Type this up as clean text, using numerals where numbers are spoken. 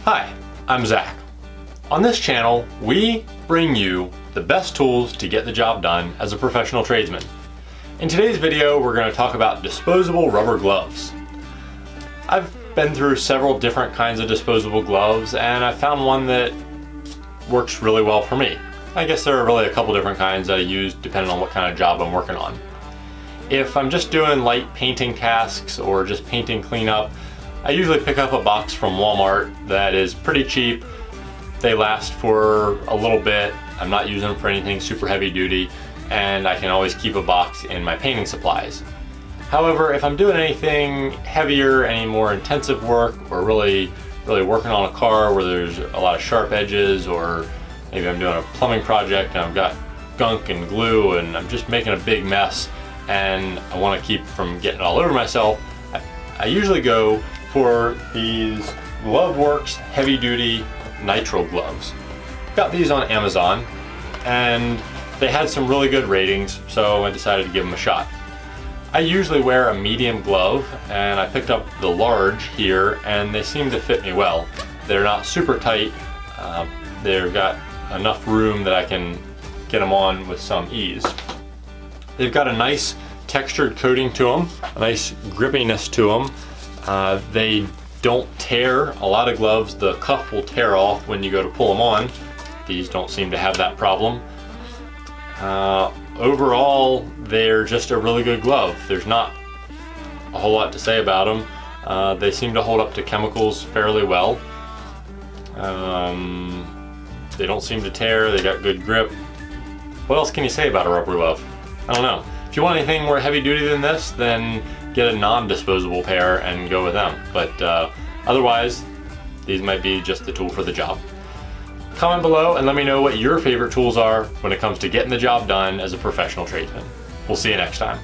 Hi, I'm Zach. On this channel, we bring you the best tools to get the job done as a professional tradesman. In today's video, we're going to talk about disposable rubber gloves. I've been through several different kinds of disposable gloves, and I found one that works really well for me. I guess there are really a couple different kinds that I use depending on what kind of job I'm working on. If I'm just doing light painting tasks or just painting cleanup, I usually pick up a box from Walmart that is pretty cheap. They last for a little bit. I'm not using them for anything super heavy duty, and I can always keep a box in my painting supplies. However, if I'm doing anything heavier, any more intensive work, or really working on a car where there's a lot of sharp edges, or maybe I'm doing a plumbing project and I've got gunk and glue and I'm just making a big mess and I want to keep from getting all over myself, I usually go for these GloveWorks heavy duty Nitrile gloves. Got these on Amazon and they had some really good ratings, so I decided to give them a shot. I usually wear a medium glove and I picked up the large here and they seem to fit me well. They're not super tight, they've got enough room that I can get them on with some ease. They've got a nice textured coating to them, a nice grippiness to them. They don't tear. A lot of gloves, the cuff will tear off when you go to pull them on. These don't seem to have that problem. Overall, they're just a really good glove. There's not a whole lot to say about them. They seem to hold up to chemicals fairly well. They don't seem to tear. They got good grip. What else can you say about a rubber glove? I don't know. If you want anything more heavy duty than this, then get a non-disposable pair and go with them. But otherwise, these might be just the tool for the job. Comment below and let me know what your favorite tools are when it comes to getting the job done as a professional tradesman. We'll see you next time.